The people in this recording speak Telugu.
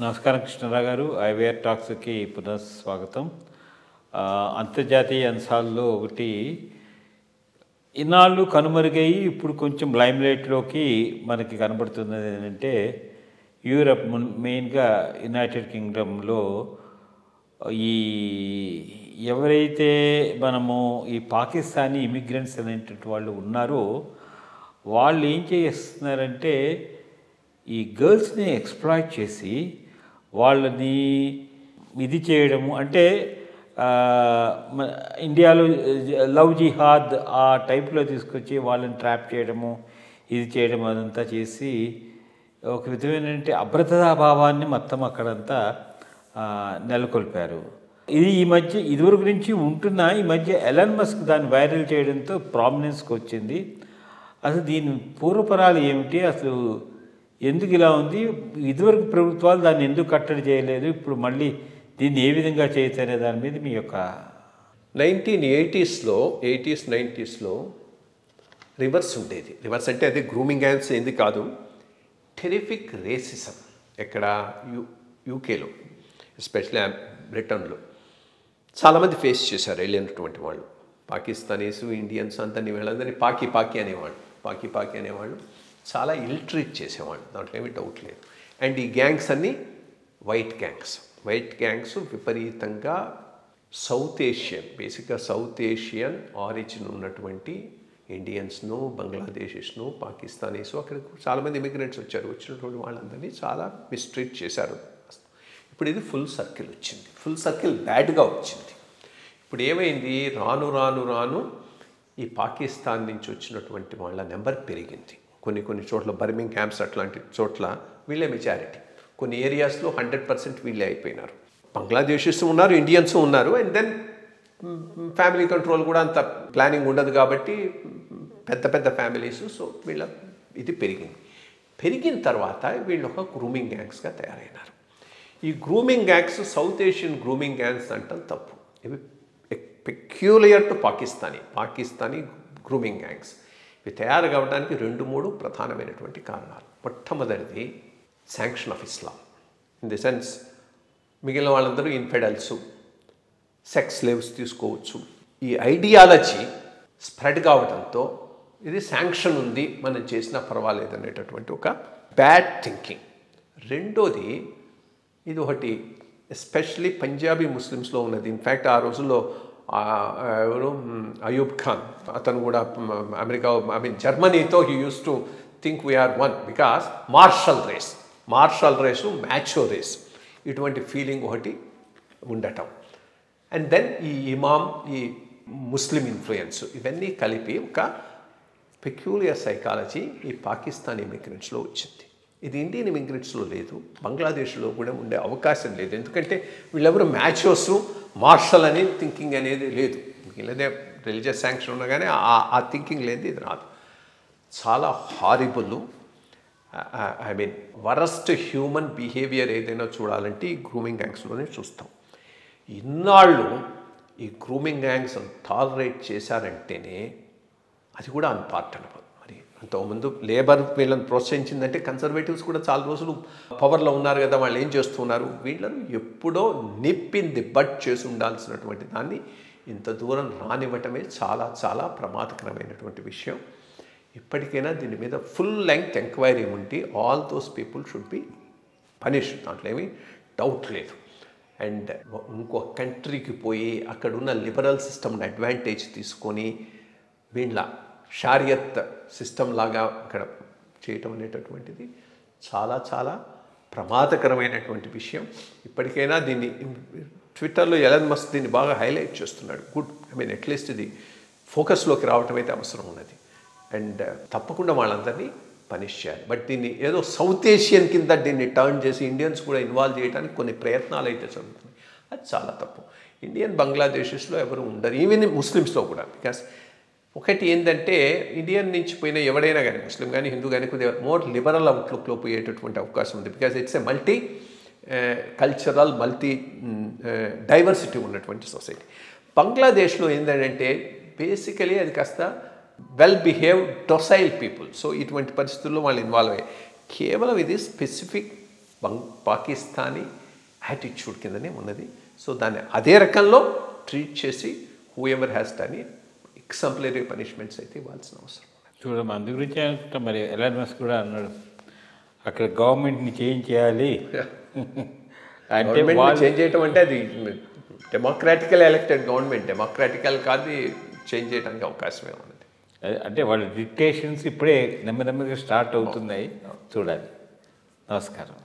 నమస్కారం కృష్ణరావు గారు. ఐవేర్ టాక్స్కి పునఃస్వాగతం. అంతర్జాతీయ అంశాల్లో ఒకటి ఇన్నాళ్ళు కనుమరుగయ్యి ఇప్పుడు కొంచెం లైమ్లైట్లోకి మనకి కనబడుతున్నది ఏంటంటే యూరప్, మెయిన్గా యునైటెడ్ కింగ్డమ్లో ఈ ఎవరైతే మనము ఈ పాకిస్తానీ ఇమిగ్రెంట్స్ అనేటువంటి వాళ్ళు ఉన్నారో వాళ్ళు ఏం చేస్తున్నారంటే ఈ గర్ల్స్ని ఎక్స్‌ప్లాయిట్ చేసి వాళ్ళని ఇది చేయడము, అంటే ఇండియాలో లవ్ జిహాద్ ఆ టైప్లో తీసుకొచ్చి వాళ్ళని ట్రాప్ చేయడము, ఇది చేయడం అదంతా చేసి ఒక విధమైన అభద్రతా భావాన్ని మొత్తం అక్కడంతా నెలకొల్పారు. ఇది ఈ మధ్య ఇదివరకు నుంచి ఉంటున్న ఈ మధ్య ఎలాన్ మస్క్ దాన్ని వైరల్ చేయడంతో ప్రామినెన్స్కి వచ్చింది. అసలు దీని పూర్వపరాలు ఏమిటి, అసలు ఎందుకు ఇలా ఉంది, ఇదివరకు ప్రభుత్వాలు దాన్ని ఎందుకు కట్టడి చేయలేదు, ఇప్పుడు మళ్ళీ దీన్ని ఏ విధంగా చేయొచ్చనే దాని మీద మీ యొక్క 1980s, 90s రివర్స్ ఉండేది. రివర్స్ అంటే అది గ్రూమింగ్ యాన్స్ ఏంది కాదు, టెరిఫిక్ రేసిజం. ఎక్కడ యూకేలో, ఎస్పెషల్లీ బ్రిటన్లో చాలామంది ఫేస్ చేశారు వెళ్ళినటువంటి వాళ్ళు. పాకిస్తానీస్, ఇండియన్స్ అందరినీ వీళ్ళందరినీ పాకీ అనేవాళ్ళు చాలా ఇల్ట్రీట్ చేసేవాళ్ళు, దాంట్లో ఏమీ డౌట్ లేదు. అండ్ ఈ గ్యాంగ్స్ అన్నీ వైట్ గ్యాంగ్స్ విపరీతంగా బేసిక్గా సౌత్ ఏషియన్ ఆరిజిన్ ఉన్నటువంటి ఇండియన్స్ను, బంగ్లాదేశీస్ను, పాకిస్తానీస్, అక్కడ చాలామంది ఇమిగ్రెంట్స్ వచ్చినటువంటి వాళ్ళందరినీ చాలా మిస్ట్రీట్ చేశారు. ఇప్పుడు ఇది ఫుల్ సర్కిల్ బ్యాడ్గా వచ్చింది. ఇప్పుడు ఏమైంది, రాను ఈ పాకిస్తాన్ నుంచి వచ్చినటువంటి వాళ్ళ నెంబర్ పెరిగింది. కొన్ని చోట్ల బర్మింగ్హామ్స్ అట్లాంటి చోట్ల వీళ్ళే మెజారిటీ. కొన్ని ఏరియాస్లో 100% వీళ్ళే అయిపోయినారు. బంగ్లాదేశీస్ ఉన్నారు, ఇండియన్స్ ఉన్నారు. అండ్ దెన్ ఫ్యామిలీ కంట్రోల్ కూడా అంత ప్లానింగ్ ఉండదు కాబట్టి పెద్ద ఫ్యామిలీస్. సో వీళ్ళ ఇది పెరిగిన తర్వాత వీళ్ళు ఒక గ్రూమింగ్ గ్యాంగ్స్గా తయారైనారు. ఈ grooming gangs south Asian grooming gangs అంటాం తప్పు. ఇవి peculiar to Pakistani grooming gangs. ఇవి తయారు కావడానికి 2-3 ప్రధానమైనటువంటి కారణాలు. మొట్టమొదటిది sanction of Islam. In the sense మిగిలిన వాళ్ళందరూ ఇన్ఫెడల్స్, సెక్స్ స్లేవ్స్ తీసుకోవచ్చు. ఈ ఐడియాలజీ స్ప్రెడ్ కావడంతో ఇది శాంక్షన్ ఉంది, మనం చేసినా పర్వాలేదు అనేటటువంటి ఒక బ్యాడ్ థింకింగ్. రెండోది ఇది ఒకటి ఎస్పెషలీ పంజాబీ ముస్లిమ్స్లో ఉన్నది. ఇన్ఫ్యాక్ట్ ఆ రోజుల్లో ఎవరు అయూబ్ ఖాన్, అతను కూడా అమెరికా జర్మనీతో he used to think we're one because martial race macho race, ఇటువంటి ఫీలింగ్ ఒకటి ఉండటం. అండ్ దెన్ ఈ ఇమామ్, ఈ ముస్లిం ఇన్ఫ్లుయెన్స్, ఇవన్నీ కలిపి ఒక పెక్యూలియర్ సైకాలజీ ఈ పాకిస్తాన్ ఇమిగ్రెంట్స్లో వచ్చింది. ఇది ఇండియన్ ఇమిగ్రెంట్స్లో లేదు, బంగ్లాదేశ్లో కూడా ఉండే అవకాశం లేదు. ఎందుకంటే వీళ్ళెవరు మ్యాచోస్, మార్షల్ అని థింకింగ్ అనేది లేదు. లేదా రిలీజియస్ శాంక్షన్ ఉన్నా కానీ ఆ థింకింగ్ లేదు, ఇది రాదు. చాలా హారిబుల్, వరస్ట్ హ్యూమన్ బిహేవియర్ ఏదైనా చూడాలంటే ఈ గ్రూమింగ్ గ్యాంగ్స్లోనే చూస్తాం. ఇన్నాళ్ళు ఈ గ్రూమింగ్ గ్యాంగ్స్ టాలరేట్ చేశారంటేనే అది కూడా అన్పార్టనబుల్. మరి అంతకుముందు లేబర్ వీళ్ళని ప్రోత్సహించిందంటే కన్సర్వేటివ్స్ కూడా చాలా రోజులు పవర్లో ఉన్నారు కదా, వాళ్ళు ఏం చేస్తున్నారు, వీళ్ళను ఎప్పుడో నిప్పింది బట్ చేసి ఉండాల్సినటువంటి దాన్ని ఇంత దూరం రానివ్వటమే చాలా ప్రమాదకరమైనటువంటి విషయం. ఇప్పటికైనా దీని మీద ఫుల్ లెంగ్త్ ఎంక్వైరీ ఉండి all those people should be punished, దాంట్లో ఏమీ డౌట్ లేదు. అండ్ ఇంకో కంట్రీకి పోయి అక్కడున్న లిబరల్ సిస్టమ్ని అడ్వాంటేజ్ తీసుకొని వీళ్ళ షారియత్ సిస్టమ్ లాగా అక్కడ చేయటం అనేటటువంటిది చాలా ప్రమాదకరమైనటువంటి విషయం. ఇప్పటికైనా దీన్ని ట్విట్టర్లో ఎలాన్ మస్క్ దీన్ని బాగా హైలైట్ చేస్తున్నాడు. గుడ్, అట్లీస్ట్ ఇది ఫోకస్లోకి రావటం అయితే అవసరం ఉన్నది. అండ్ తప్పకుండా వాళ్ళందరినీ పనిష్ చేయాలి. బట్ దీన్ని ఏదో సౌత్ ఏషియన్ కింద దీన్ని టర్న్ చేసి ఇండియన్స్ కూడా ఇన్వాల్వ్ చేయడానికి కొన్ని ప్రయత్నాలు అయితే జరుగుతున్నాయి. అది చాలా తప్పు. ఇండియన్ బంగ్లాదేశీస్లో ఎవరు ఉండరు, ఈవెన్ ముస్లిమ్స్లో కూడా. బికాస్ ఒకటి ఏంటంటే ఇండియన్ నుంచి పోయిన ఎవడైనా కానీ, ముస్లిం కానీ హిందూ కానీ, కొద్దిగా మోర్ లిబరల్ అవుట్లుక్లో పోయేటటువంటి అవకాశం ఉంది. Because it's a multi cultural, multi diversity ఉన్నటువంటి సొసైటీ. బంగ్లాదేశ్లో ఏంటంటే బేసికలీ అది కాస్త well behaved docile people. So ఇటువంటి పరిస్థితుల్లో వాళ్ళు ఇన్వాల్వ్ అయ్యాయి. కేవలం ఇది స్పెసిఫిక్ పాకిస్తానీ యాటిట్యూడ్ కిందనే ఉన్నది. సో దాన్ని అదే రకంలో ట్రీట్ చేసి who ever has done it exemplary punishments అయితే ఇవ్వాల్సిన అవసరం. చూడడం అందు గురించి అనుకుంటా మరి ఎలాన్ మస్క్ కూడా అన్నాడు అక్కడ గవర్నమెంట్ని చేంజ్ చేయాలి అంటే చేంజ్ చేయటం అంటే అది డెమోక్రాటికల్ ఎలక్టెడ్ గవర్నమెంట్, డెమోక్రాటికల్ కాదు చేంజ్ చేయడానికి అవకాశమే ఉన్నది. అంటే వాళ్ళ డిక్టేషన్స్ ఇప్పుడే నెమ్మదిగా స్టార్ట్ అవుతున్నాయి, చూడాలి. నమస్కారం.